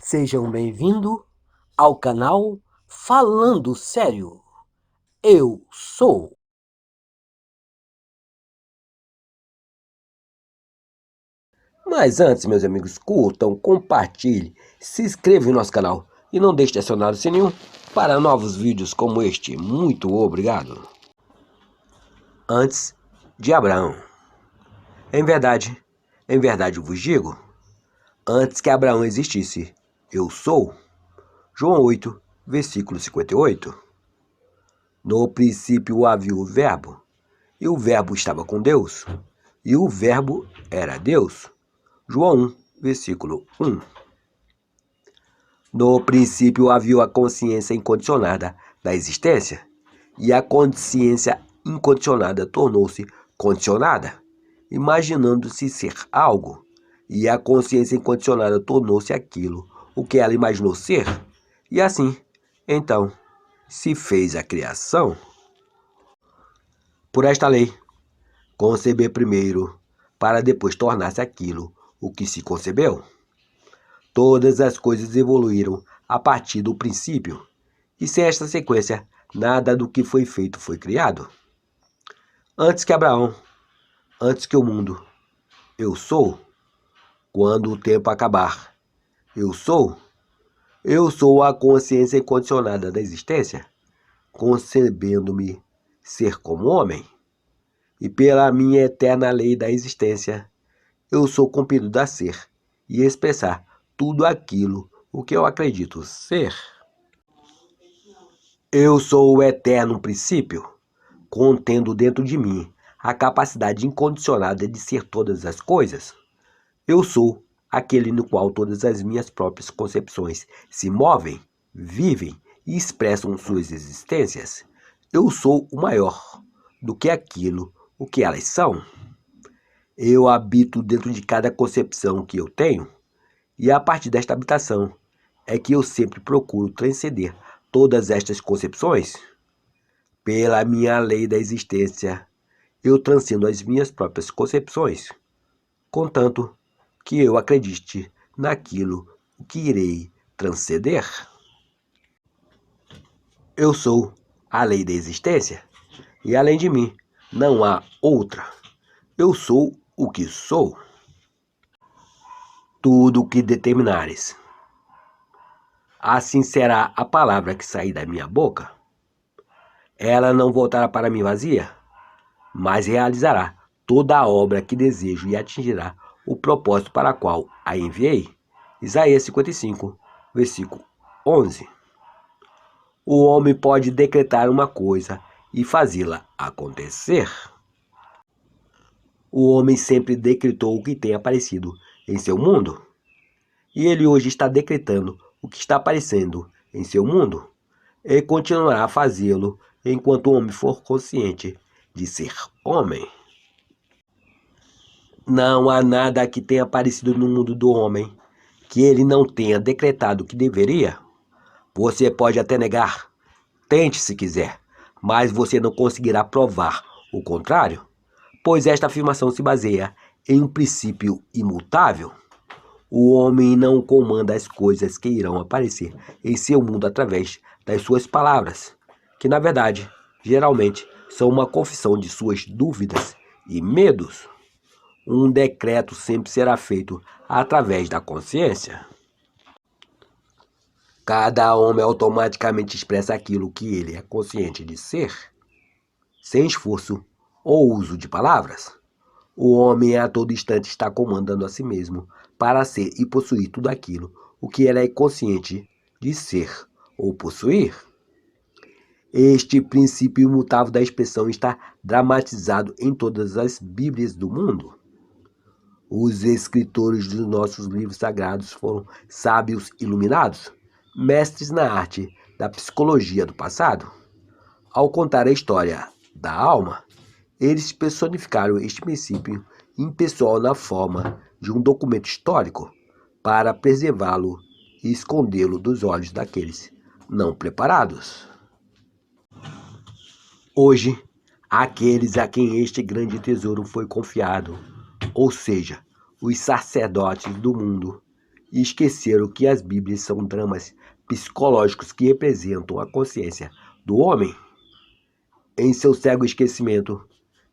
Sejam bem-vindos ao canal Falando Sério. Eu sou. Mas antes, meus amigos, curtam, compartilhem, se inscrevam no nosso canal e não deixe de acionar o sininho para novos vídeos como este. Muito obrigado. Antes de Abraão. Em verdade vos digo, antes que Abraão existisse, eu sou. João 8, versículo 58. No princípio havia o Verbo, e o Verbo estava com Deus, e o Verbo era Deus. João 1, versículo 1. No princípio havia a consciência incondicionada da existência, e a consciência incondicionada tornou-se condicionada, imaginando-se ser algo, e a consciência incondicionada tornou-se aquilo o que ela imaginou ser, e assim, então, se fez a criação. Por esta lei, conceber primeiro, para depois tornar-se aquilo o que se concebeu. Todas as coisas evoluíram a partir do princípio, e sem esta sequência, nada do que foi feito foi criado. Antes que Abraão, antes que o mundo, eu sou. Quando o tempo acabar, eu sou. Eu sou a consciência incondicionada da existência, concebendo-me ser como homem. E pela minha eterna lei da existência, eu sou compelido a ser e expressar tudo aquilo o que eu acredito ser. Eu sou o eterno princípio, contendo dentro de mim a capacidade incondicionada de ser todas as coisas. Eu sou aquele no qual todas as minhas próprias concepções se movem, vivem e expressam suas existências. Eu sou o maior do que aquilo o que elas são. Eu habito dentro de cada concepção que eu tenho, e a partir desta habitação é que eu sempre procuro transcender todas estas concepções. Pela minha lei da existência, eu transcendo as minhas próprias concepções, contanto que eu acredite naquilo que irei transcender. Eu sou a lei da existência, e além de mim não há outra. Eu sou o que sou. Tudo o que determinares, assim será a palavra que sair da minha boca. Ela não voltará para mim vazia, mas realizará toda a obra que desejo e atingirá o propósito para o qual a enviei. Isaías 55, versículo 11. O homem pode decretar uma coisa e fazê-la acontecer. O homem sempre decretou o que tem aparecido em seu mundo, e ele hoje está decretando o que está aparecendo em seu mundo, e continuará a fazê-lo enquanto o homem for consciente de ser homem. Não há nada que tenha aparecido no mundo do homem que ele não tenha decretado que deveria. Você pode até negar, tente se quiser, mas você não conseguirá provar o contrário, pois esta afirmação se baseia em um princípio imutável. O homem não comanda as coisas que irão aparecer em seu mundo através das suas palavras, que na verdade, geralmente, são uma confissão de suas dúvidas e medos. Um decreto sempre será feito através da consciência. Cada homem automaticamente expressa aquilo que ele é consciente de ser, sem esforço ou uso de palavras. O homem a todo instante está comandando a si mesmo para ser e possuir tudo aquilo o que ele é consciente de ser ou possuir. Este princípio imutável da expressão está dramatizado em todas as Bíblias do mundo. Os escritores dos nossos livros sagrados foram sábios iluminados, mestres na arte da psicologia do passado. Ao contar a história da alma, eles personificaram este princípio impessoal na forma de um documento histórico para preservá-lo e escondê-lo dos olhos daqueles não preparados. Hoje, aqueles a quem este grande tesouro foi confiado, ou seja, os sacerdotes do mundo, e esqueceram que as Bíblias são dramas psicológicos que representam a consciência do homem. Em seu cego esquecimento,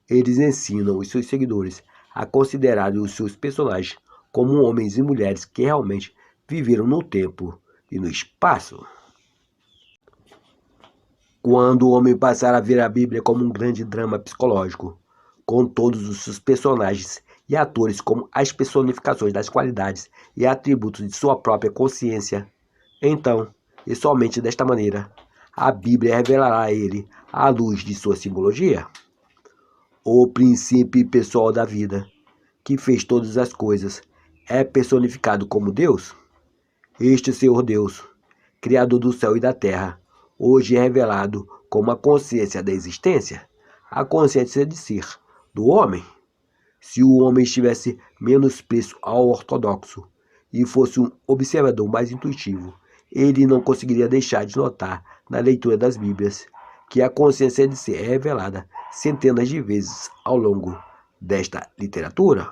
eles ensinam os seus seguidores a considerarem os seus personagens como homens e mulheres que realmente viveram no tempo e no espaço. Quando o homem passar a ver a Bíblia como um grande drama psicológico, com todos os seus personagens e atores como as personificações das qualidades e atributos de sua própria consciência, então, e somente desta maneira, a Bíblia revelará a ele a luz de sua simbologia. O princípio pessoal da vida, que fez todas as coisas, é personificado como Deus. Este Senhor Deus, Criador do céu e da terra, hoje é revelado como a consciência da existência, a consciência de ser do homem. Se o homem estivesse menos preso ao ortodoxo e fosse um observador mais intuitivo, ele não conseguiria deixar de notar na leitura das Bíblias que a consciência de ser é revelada centenas de vezes ao longo desta literatura.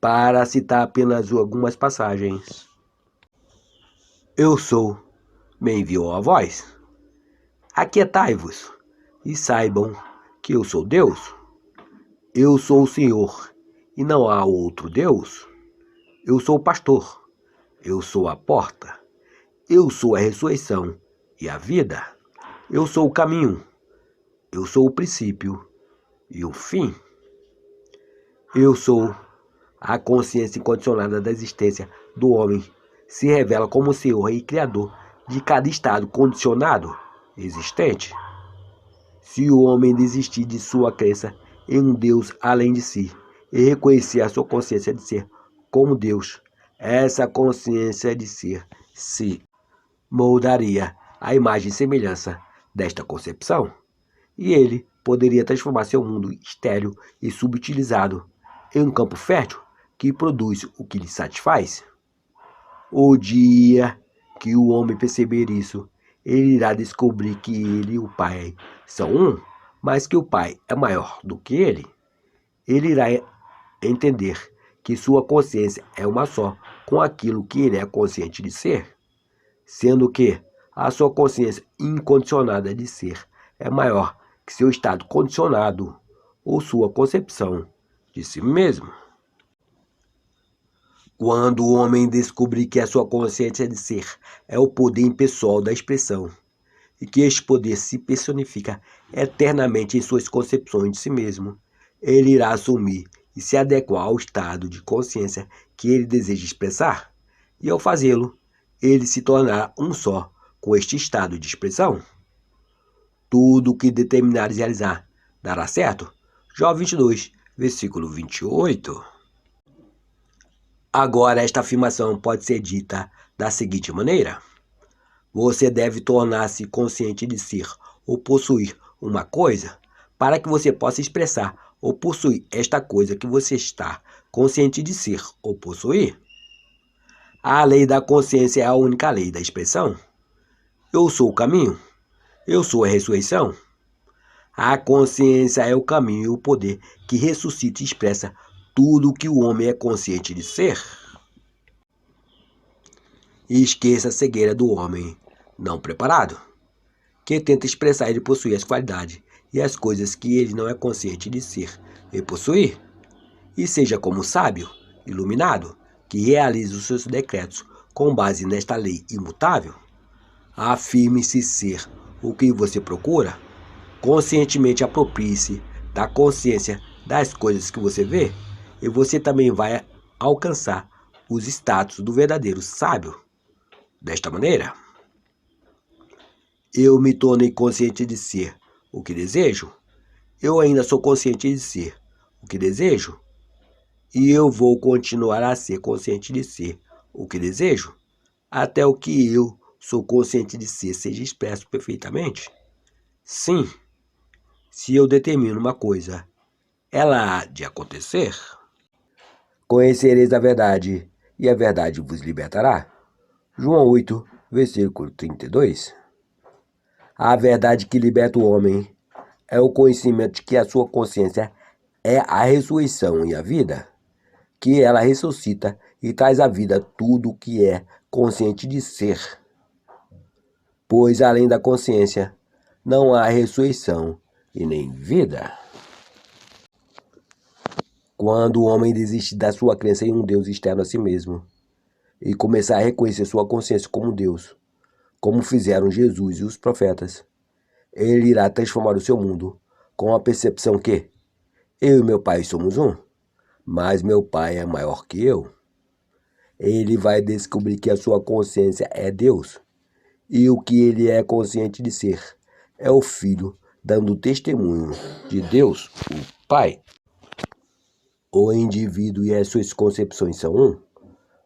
Para citar apenas algumas passagens: Eu sou, me enviou a voz. Aquietai-vos e saibam que eu sou Deus. Eu sou o Senhor e não há outro Deus. Eu sou o pastor. Eu sou a porta. Eu sou a ressurreição e a vida. Eu sou o caminho. Eu sou o princípio e o fim. Eu sou a consciência incondicionada da existência do homem. Se revela como Senhor e Criador de cada estado condicionado existente. Se o homem desistir de sua crença em um Deus além de si e reconhecer a sua consciência de ser como Deus, essa consciência de ser se moldaria à imagem e semelhança desta concepção, e ele poderia transformar seu mundo estéril e subutilizado em um campo fértil que produz o que lhe satisfaz. O dia que o homem perceber isso, ele irá descobrir que ele e o Pai são um, mas que o Pai é maior do que ele. Ele irá entender que sua consciência é uma só com aquilo que ele é consciente de ser, sendo que a sua consciência incondicionada de ser é maior que seu estado condicionado ou sua concepção de si mesmo. Quando o homem descobrir que a sua consciência de ser é o poder impessoal da expressão, e que este poder se personifica eternamente em suas concepções de si mesmo, ele irá assumir e se adequar ao estado de consciência que ele deseja expressar, e ao fazê-lo, ele se tornará um só com este estado de expressão. Tudo o que determinares realizar dará certo. Jó 22, versículo 28. Agora, esta afirmação pode ser dita da seguinte maneira: você deve tornar-se consciente de ser ou possuir uma coisa para que você possa expressar ou possuir esta coisa que você está consciente de ser ou possuir. A lei da consciência é a única lei da expressão. Eu sou o caminho. Eu sou a ressurreição. A consciência é o caminho e o poder que ressuscita e expressa tudo o que o homem é consciente de ser. E esqueça a cegueira do homem não preparado, que tenta expressar ele possuir as qualidades e as coisas que ele não é consciente de ser e possuir. E seja como sábio, iluminado, que realiza os seus decretos com base nesta lei imutável. Afirme-se ser o que você procura. Conscientemente aproprie-se da consciência das coisas que você vê, e você também vai alcançar os status do verdadeiro sábio. Desta maneira, eu me tornei consciente de ser o que desejo. Eu ainda sou consciente de ser o que desejo. E eu vou continuar a ser consciente de ser o que desejo, até o que eu sou consciente de ser seja expresso perfeitamente. Sim, se eu determino uma coisa, ela há de acontecer. Conhecereis a verdade, e a verdade vos libertará. João 8, versículo 32. A verdade que liberta o homem é o conhecimento de que a sua consciência é a ressurreição e a vida, que ela ressuscita e traz à vida tudo o que é consciente de ser, pois além da consciência não há ressurreição e nem vida. Quando o homem desiste da sua crença em um Deus externo a si mesmo e começar a reconhecer sua consciência como Deus, como fizeram Jesus e os profetas, ele irá transformar o seu mundo com a percepção que eu e meu Pai somos um, mas meu Pai é maior que eu. Ele vai descobrir que a sua consciência é Deus e o que ele é consciente de ser é o Filho dando testemunho de Deus, o Pai. O indivíduo e as suas concepções são um,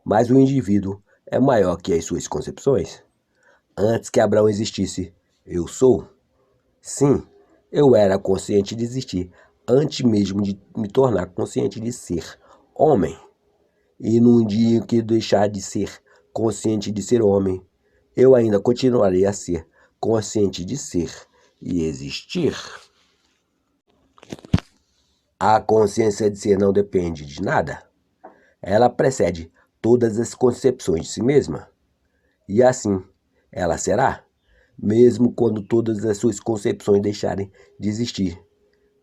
mas o indivíduo é maior que as suas concepções. Antes que Abraão existisse, eu sou. Sim, eu era consciente de existir antes mesmo de me tornar consciente de ser homem. E num dia em que deixar de ser consciente de ser homem, eu ainda continuarei a ser consciente de ser e existir. A consciência de ser não depende de nada. Ela precede todas as concepções de si mesma. E assim ela será, mesmo quando todas as suas concepções deixarem de existir.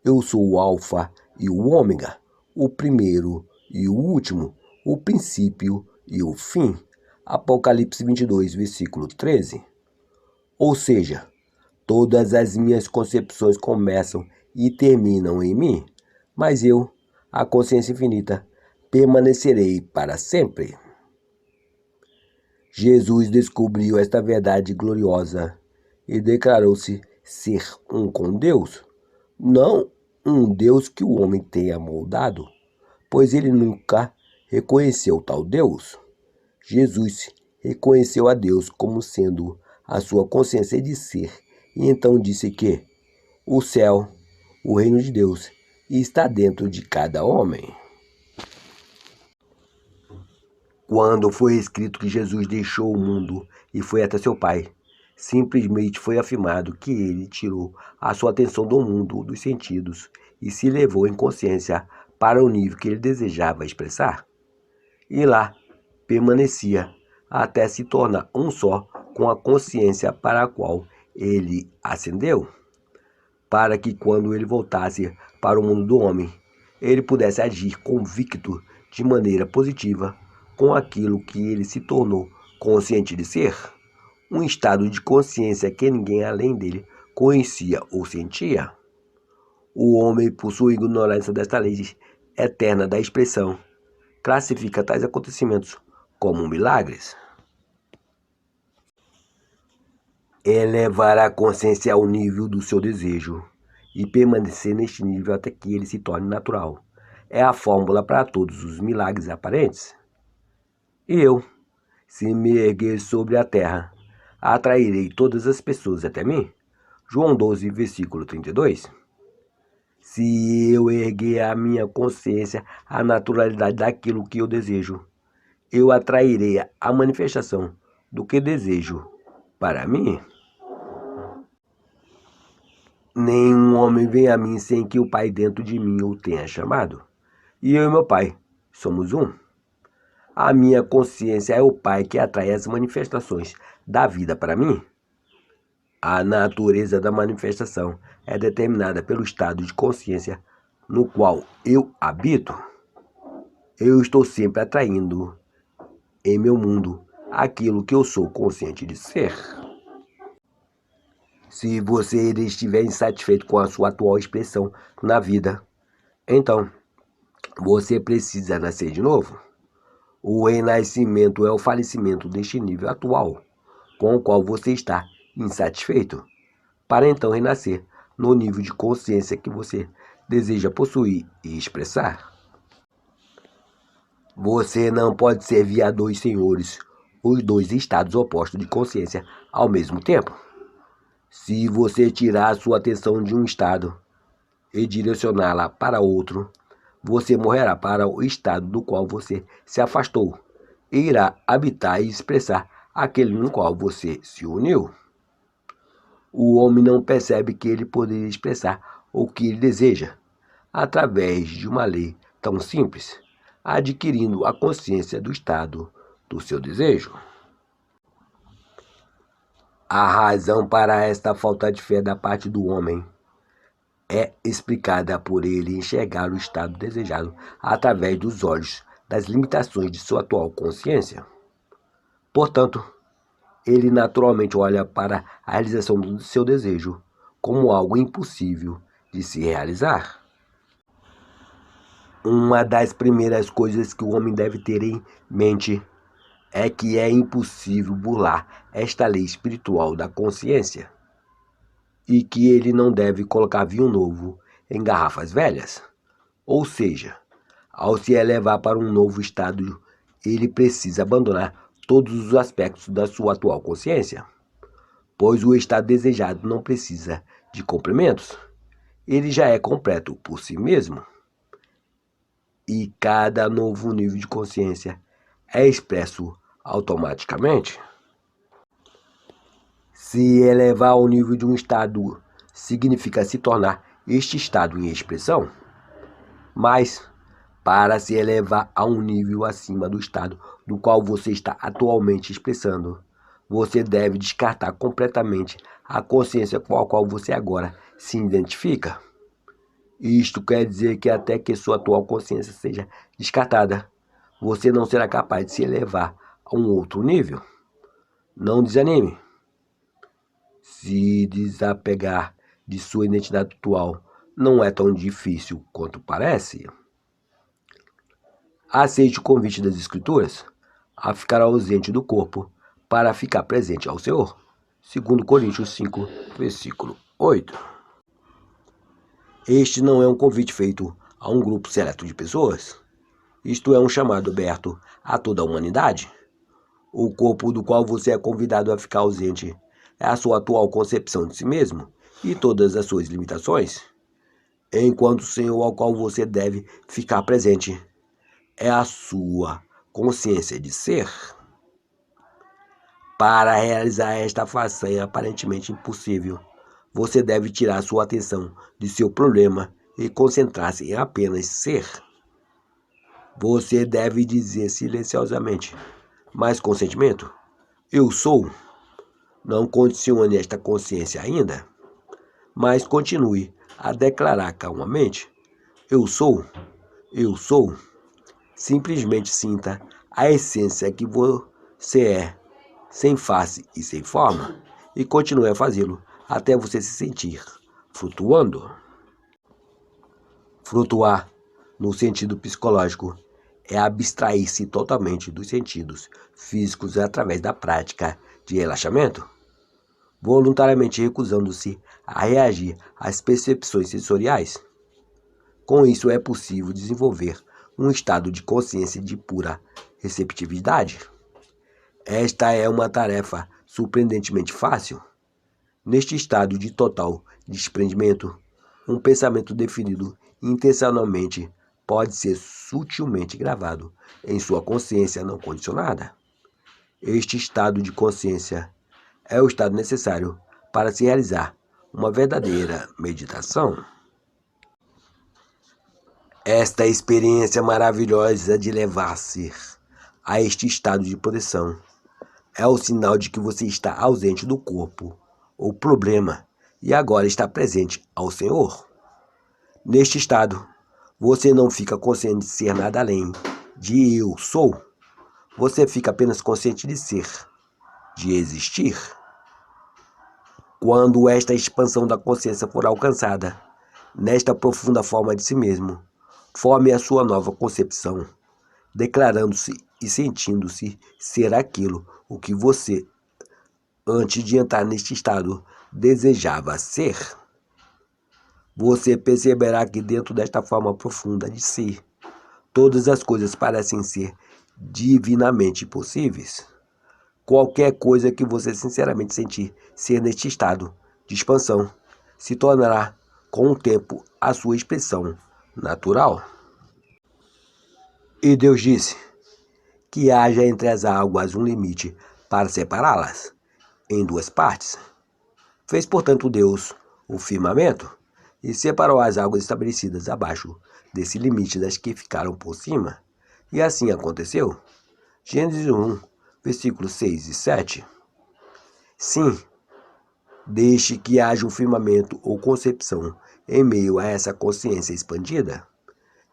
Eu sou o Alfa e o Ômega, o primeiro e o último, o princípio e o fim. Apocalipse 22, versículo 13. Ou seja, todas as minhas concepções começam e terminam em mim, mas eu, a consciência infinita, permanecerei para sempre. Jesus descobriu esta verdade gloriosa e declarou-se ser um com Deus, não um Deus que o homem tenha moldado, pois ele nunca reconheceu tal Deus. Jesus reconheceu a Deus como sendo a sua consciência de ser e então disse que o céu, o reino de Deus, está dentro de cada homem. Quando foi escrito que Jesus deixou o mundo e foi até seu Pai, simplesmente foi afirmado que ele tirou a sua atenção do mundo dos sentidos e se levou em consciência para o nível que ele desejava expressar. E lá permanecia até se tornar um só com a consciência para a qual ele ascendeu, para que quando ele voltasse para o mundo do homem, ele pudesse agir convicto de maneira positiva com aquilo que ele se tornou consciente de ser, um estado de consciência que ninguém além dele conhecia ou sentia. O homem, por sua ignorância desta lei eterna da expressão, classifica tais acontecimentos como milagres. Elevar a consciência ao nível do seu desejo e permanecer neste nível até que ele se torne natural é a fórmula para todos os milagres aparentes. E eu, se me erguer sobre a terra, atrairei todas as pessoas até mim. João 12, versículo 32. Se eu erguer a minha consciência à naturalidade daquilo que eu desejo, eu atrairei a manifestação do que desejo para mim. Nenhum homem vem a mim sem que o Pai dentro de mim o tenha chamado. E eu e meu Pai somos um. A minha consciência é o Pai que atrai as manifestações da vida para mim. A natureza da manifestação é determinada pelo estado de consciência no qual eu habito. Eu estou sempre atraindo em meu mundo aquilo que eu sou consciente de ser. Se você estiver insatisfeito com a sua atual expressão na vida, então você precisa nascer de novo. O renascimento é o falecimento deste nível atual, com o qual você está insatisfeito, para então renascer no nível de consciência que você deseja possuir e expressar. Você não pode servir a dois senhores, os dois estados opostos de consciência ao mesmo tempo. Se você tirar a sua atenção de um estado e direcioná-la para outro, você morrerá para o estado do qual você se afastou e irá habitar e expressar aquele no qual você se uniu. O homem não percebe que ele poderia expressar o que ele deseja através de uma lei tão simples, adquirindo a consciência do estado do seu desejo. A razão para esta falta de fé da parte do homem é explicada por ele enxergar o estado desejado através dos olhos das limitações de sua atual consciência. Portanto, ele naturalmente olha para a realização do seu desejo como algo impossível de se realizar. Uma das primeiras coisas que o homem deve ter em mente é que é impossível burlar esta lei espiritual da consciência e que ele não deve colocar vinho novo em garrafas velhas. Ou seja, ao se elevar para um novo estado, ele precisa abandonar todos os aspectos da sua atual consciência, pois o estado desejado não precisa de complementos. Ele já é completo por si mesmo. E cada novo nível de consciência é expresso automaticamente. Se elevar ao nível de um estado significa se tornar este estado em expressão, mas para se elevar a um nível acima do estado do qual você está atualmente expressando, você deve descartar completamente a consciência com a qual você agora se identifica. Isto quer dizer que até que sua atual consciência seja descartada, você não será capaz de se elevar a um outro nível. Não desanime. Se desapegar de sua identidade atual não é tão difícil quanto parece. Aceite o convite das Escrituras a ficar ausente do corpo para ficar presente ao Senhor. 2 Coríntios 5, versículo 8. Este não é um convite feito a um grupo seleto de pessoas. Isto é um chamado aberto a toda a humanidade. O corpo do qual você é convidado a ficar ausente é a sua atual concepção de si mesmo e todas as suas limitações, enquanto o Senhor ao qual você deve ficar presente é a sua consciência de ser. Para realizar esta façanha aparentemente impossível, você deve tirar sua atenção de seu problema e concentrar-se em apenas ser. Você deve dizer silenciosamente, mas com sentimento, eu sou. Não condicione esta consciência ainda, mas continue a declarar calmamente, eu sou, eu sou. Simplesmente sinta a essência que você é, sem face e sem forma, e continue a fazê-lo até você se sentir flutuando. Flutuar, no sentido psicológico, é abstrair-se totalmente dos sentidos físicos através da prática de relaxamento, voluntariamente recusando-se a reagir às percepções sensoriais. Com isso é possível desenvolver um estado de consciência de pura receptividade. Esta é uma tarefa surpreendentemente fácil. Neste estado de total desprendimento, um pensamento definido intencionalmente pode ser sutilmente gravado em sua consciência não condicionada. Este estado de consciência é o estado necessário para se realizar uma verdadeira meditação. Esta experiência maravilhosa de levar-se a este estado de proteção é o sinal de que você está ausente do corpo ou problema e agora está presente ao Senhor. Neste estado, você não fica consciente de ser nada além de eu sou. Você fica apenas consciente de ser, de existir. Quando esta expansão da consciência for alcançada, nesta profunda forma de si mesmo, forme a sua nova concepção, declarando-se e sentindo-se ser aquilo o que você, antes de entrar neste estado, desejava ser. Você perceberá que dentro desta forma profunda de si, todas as coisas parecem ser divinamente possíveis. Qualquer coisa que você sinceramente sentir ser neste estado de expansão se tornará, com o tempo, a sua expressão natural. E Deus disse que haja entre as águas um limite para separá-las em duas partes. Fez, portanto, Deus o firmamento e separou as águas estabelecidas abaixo desse limite das que ficaram por cima, E assim aconteceu. Gênesis 1, versículos 6 e 7. Sim, deixe que haja um firmamento ou concepção em meio a essa consciência expandida,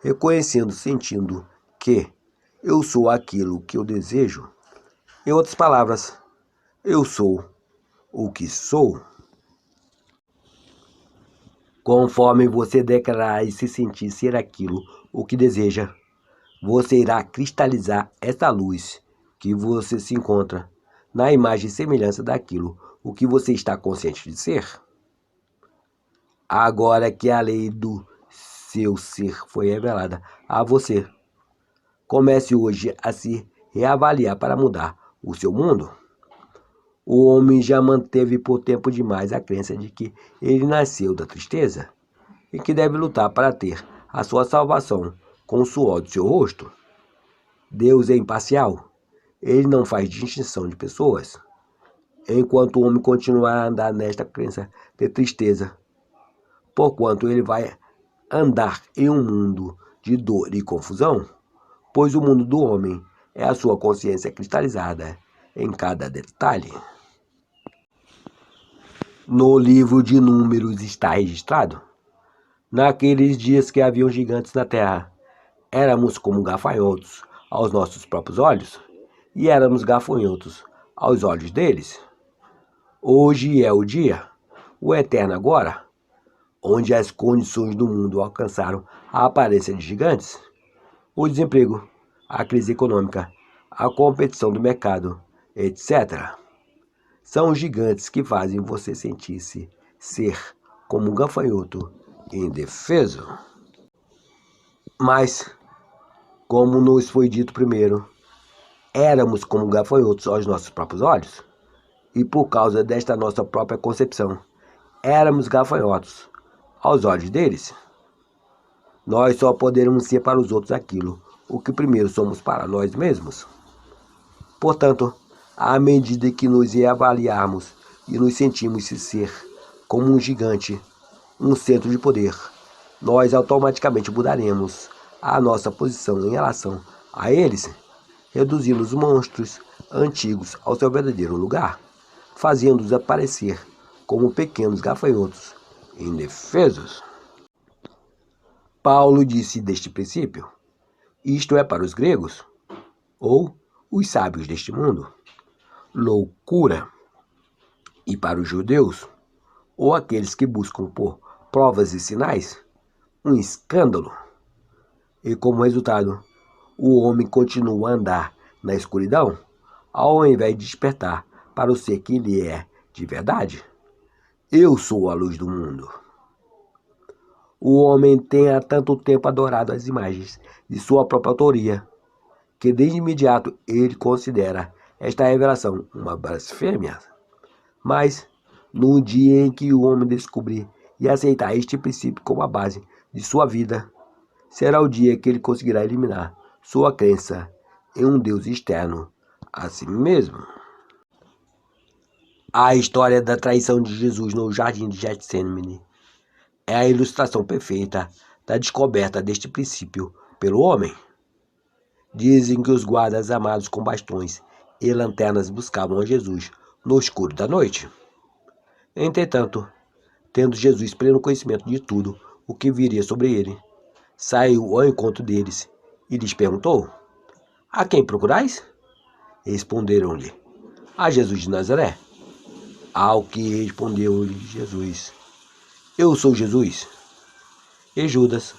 reconhecendo, sentindo que eu sou aquilo que eu desejo. Em outras palavras, eu sou o que sou. Conforme você declarar e se sentir ser aquilo o que deseja, você irá cristalizar esta luz que você se encontra na imagem e semelhança daquilo o que você está consciente de ser. Agora que a lei do seu ser foi revelada a você, comece hoje a se reavaliar para mudar o seu mundo. O homem já manteve por tempo demais a crença de que ele nasceu da tristeza e que deve lutar para ter a sua salvação com o suor do seu rosto. Deus é imparcial. Ele não faz distinção de pessoas. Enquanto o homem continuar a andar nesta crença de tristeza, porquanto ele vai andar em um mundo de dor e confusão, pois o mundo do homem é a sua consciência cristalizada em cada detalhe. No livro de Números está registrado: naqueles dias que haviam gigantes na terra, éramos como gafanhotos aos nossos próprios olhos, e éramos gafanhotos aos olhos deles. Hoje é o dia, o eterno agora, onde as condições do mundo alcançaram a aparência de gigantes. O desemprego, a crise econômica, a competição do mercado, etc. São os gigantes que fazem você sentir-se ser como um gafanhoto indefeso. Mas, como nos foi dito primeiro, éramos como gafanhotos aos nossos próprios olhos, e por causa desta nossa própria concepção, éramos gafanhotos aos olhos deles. Nós só poderemos ser para os outros aquilo o que primeiro somos para nós mesmos. Portanto, à medida que nos reavaliarmos e nos sentimos ser como um gigante, um centro de poder, nós automaticamente mudaremos a nossa posição em relação a eles, reduzindo os monstros antigos ao seu verdadeiro lugar, fazendo-os aparecer como pequenos gafanhotos indefesos. Paulo disse deste princípio: isto é para os gregos, ou os sábios deste mundo, loucura, e para os judeus, ou aqueles que buscam por provas e sinais, um escândalo. E como resultado, o homem continua a andar na escuridão, ao invés de despertar para o ser que ele é de verdade. Eu sou a luz do mundo. O homem tem há tanto tempo adorado as imagens de sua própria autoria, que desde imediato ele considera esta revelação uma blasfêmia. Mas, no dia em que o homem descobrir e aceitar este princípio como a base de sua vida, será o dia que ele conseguirá eliminar sua crença em um Deus externo a si mesmo. A história da traição de Jesus no jardim de Getsemane é a ilustração perfeita da descoberta deste princípio pelo homem. Dizem que os guardas armados com bastões e lanternas buscavam a Jesus no escuro da noite. Entretanto, tendo Jesus pleno conhecimento de tudo o que viria sobre ele, saiu ao encontro deles e lhes perguntou: a quem procurais? Responderam-lhe: a Jesus de Nazaré. Ao que respondeu-lhe Jesus: eu sou Jesus. E Judas,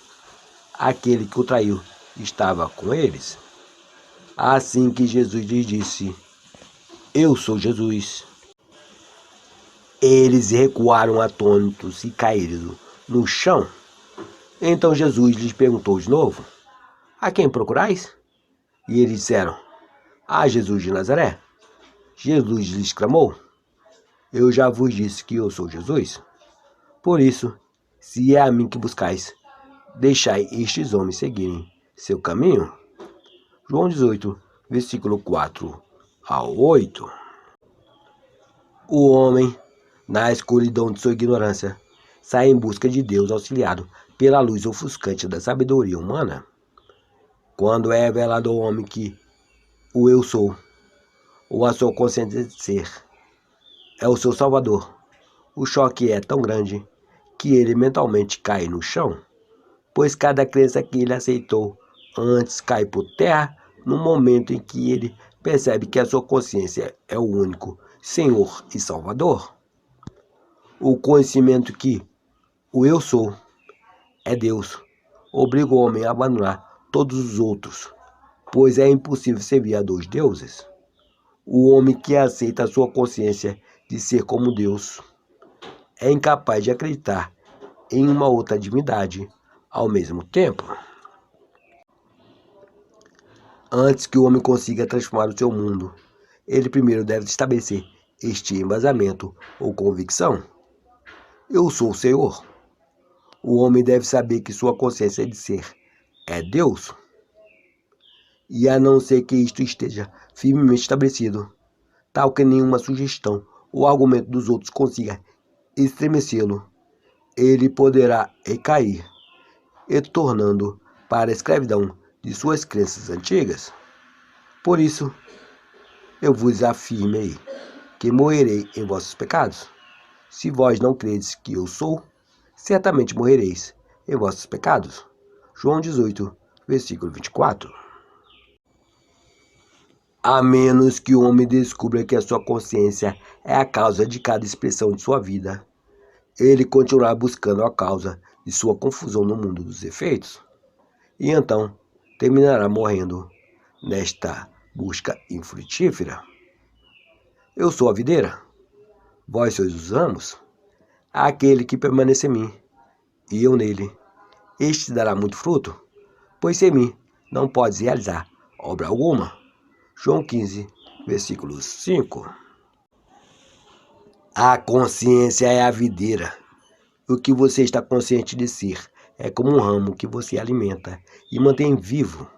aquele que o traiu, estava com eles. Assim que Jesus lhes disse: eu sou Jesus, eles recuaram atônitos e caíram no chão. Então Jesus lhes perguntou de novo: a quem procurais? E eles disseram: a Jesus de Nazaré. Jesus lhes clamou: eu já vos disse que eu sou Jesus. Por isso, se é a mim que buscais, deixai estes homens seguirem seu caminho. João 18, versículo 4 ao 8. O homem, na escuridão de sua ignorância, sai em busca de Deus auxiliado pela luz ofuscante da sabedoria humana. Quando é revelado ao homem que o eu sou, ou a sua consciência de ser, é o seu salvador, o choque é tão grande que ele mentalmente cai no chão, pois cada crença que ele aceitou antes cai por terra no momento em que ele percebe que a sua consciência é o único Senhor e Salvador. O conhecimento que o eu sou é Deus obriga o homem a abandonar todos os outros, pois é impossível servir a dois deuses. O homem que aceita a sua consciência de ser como Deus é incapaz de acreditar em uma outra divindade ao mesmo tempo. Antes que o homem consiga transformar o seu mundo, ele primeiro deve estabelecer este embasamento ou convicção. Eu sou o Senhor. O homem deve saber que sua consciência de ser é Deus. E a não ser que isto esteja firmemente estabelecido, tal que nenhuma sugestão ou argumento dos outros consiga estremecê-lo, ele poderá recair, e tornando para a escravidão de suas crenças antigas. Por isso, eu vos afirmei que morrerei em vossos pecados. Se vós não credes que eu sou, certamente morrereis em vossos pecados. João 18, versículo 24. A menos que o homem descubra que a sua consciência é a causa de cada expressão de sua vida, ele continuará buscando a causa de sua confusão no mundo dos efeitos, e então terminará morrendo nesta busca infrutífera. Eu sou a videira, vós sois os ramos. Aquele que permanece em mim, e eu nele, este dará muito fruto, pois sem mim não podes realizar obra alguma. João 15, versículo 5. A consciência é a videira. O que você está consciente de ser é como um ramo que você alimenta e mantém vivo.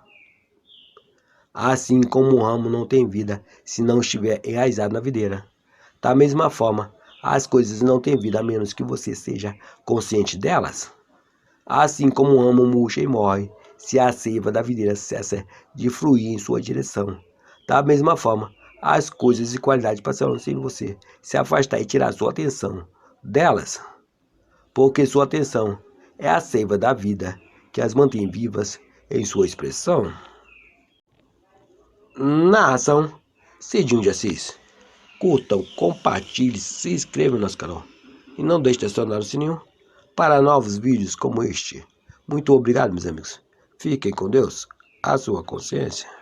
Assim como um ramo não tem vida se não estiver enraizado na videira, da mesma forma, as coisas não têm vida a menos que você seja consciente delas. Assim como um ramo murcha e morre se a seiva da videira cessa de fluir em sua direção, da mesma forma, as coisas e qualidades passarão sem você se afastar e tirar sua atenção delas, porque sua atenção é a seiva da vida que as mantém vivas em sua expressão. Narração: Cidinho de Assis. Curtam, compartilhem, se inscrevam no nosso canal e não deixe de acionar o sininho para novos vídeos como este. Muito obrigado, meus amigos. Fiquem com Deus, a sua consciência.